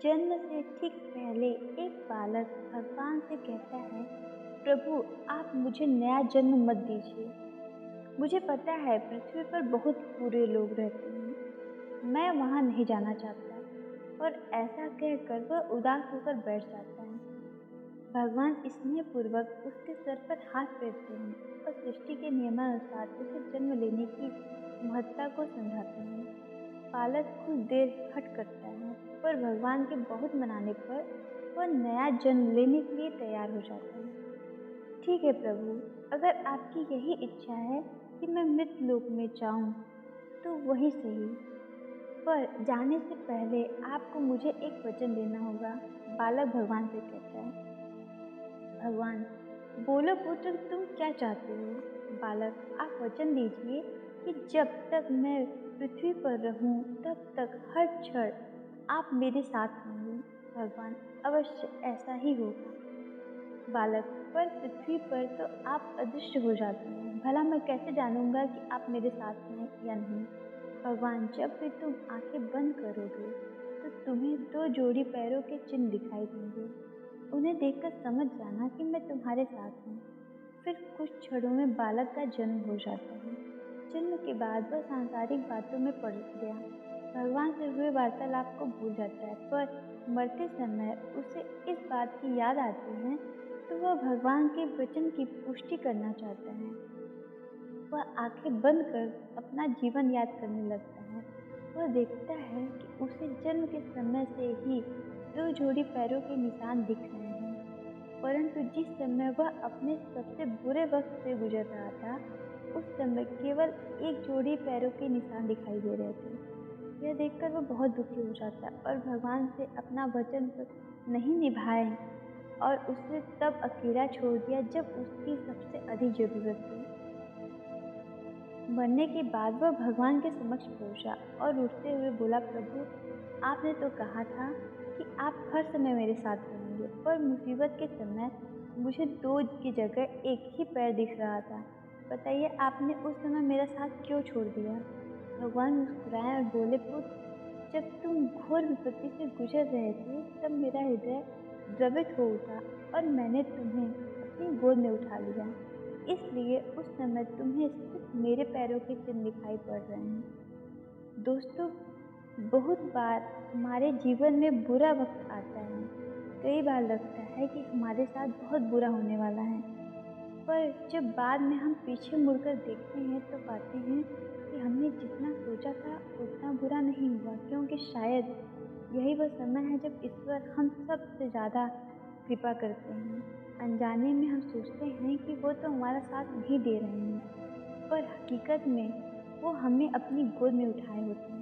जन्म से ठीक पहले एक बालक भगवान से कहता है, प्रभु आप मुझे नया जन्म मत दीजिए। मुझे पता है पृथ्वी पर बहुत बुरे लोग रहते हैं, मैं वहाँ नहीं जाना चाहता। और ऐसा कहकर वह उदास होकर बैठ जाता है। भगवान स्नेहपूर्वक उसके सर पर हाथ फेरते हैं और सृष्टि के नियमानुसार उसे जन्म लेने की महत्ता को समझाते हैं। बालक कुछ देर हठ करता है, पर भगवान के बहुत मनाने पर वह नया जन्म लेने के लिए तैयार हो जाता है। ठीक है प्रभु, अगर आपकी यही इच्छा है कि मैं मृत्यु लोक में जाऊं, तो वही सही। पर जाने से पहले आपको मुझे एक वचन देना होगा। बालक भगवान से कहता है। भगवान, बोलो पुत्र, तुम क्या चाहते हो? बालक, आप वचन दीजिए कि जब तक मैं पृथ्वी पर रहूं, तब तक हर क्षण आप मेरे साथ होंगे। भगवान, अवश्य ऐसा ही होगा। बालक, पर पृथ्वी पर तो आप अदृश्य हो जाते हैं, भला मैं कैसे जानूंगा कि आप मेरे साथ हैं या नहीं? भगवान, जब भी तुम आंखें बंद करोगे तो तुम्हें दो जोड़ी पैरों के चिन्ह दिखाई देंगे। उन्हें देखकर समझ जाना कि मैं तुम्हारे साथ हूँ। फिर कुछ क्षणों में बालक का जन्म हो जाता है। जन्म के बाद वह सांसारिक बातों में पड़ गया, भगवान से हुए वार्तालाप को भूल जाता है। पर मरते समय उसे इस बात की याद आती है तो वह भगवान के वचन की पुष्टि करना चाहता है। वह आंखें बंद कर अपना जीवन याद करने लगता है। वह देखता है कि उसे जन्म के समय से ही दो जोड़ी पैरों के निशान दिख रहे हैं, परंतु जिस समय वह अपने सबसे बुरे वक्त से गुजर रहा था, उस समय केवल एक जोड़ी पैरों के निशान दिखाई दे रहे थे। यह देखकर वह बहुत दुखी हो जाता और भगवान से अपना वचन तो नहीं निभाए और उसे तब अकेला छोड़ दिया जब उसकी सबसे अधिक जरूरत थी। मरने के बाद वह भगवान के समक्ष पहुंचा और उठते हुए बोला, प्रभु आपने तो कहा था कि आप हर समय मेरे साथ रहेंगे, पर मुसीबत के समय मुझे दो की जगह एक ही पैर दिख रहा था। बताइए आपने उस समय मेरा साथ क्यों छोड़ दिया? भगवान मुस्कुराए और बोले, पुत्र जब तुम घोर विपत्ति से गुजर रहे थे तब मेरा हृदय द्रवित हो उठा और मैंने तुम्हें अपनी गोद में उठा लिया। इसलिए उस समय तुम्हें सिर्फ मेरे पैरों के चिन्ह दिखाई पड़ रहे हैं। दोस्तों, बहुत बार हमारे जीवन में बुरा वक्त आता है। कई बार लगता है कि हमारे साथ बहुत बुरा होने वाला है, पर जब बाद में हम पीछे मुड़कर देखते हैं तो पाते हैं कि हमने जितना सोचा था उतना बुरा नहीं हुआ, क्योंकि शायद यही वह समय है जब ईश्वर हम सबसे ज़्यादा कृपा करते हैं। अनजाने में हम सोचते हैं कि वो तो हमारा साथ नहीं दे रहे हैं, पर हकीकत में वो हमें अपनी गोद में उठाए होते हैं।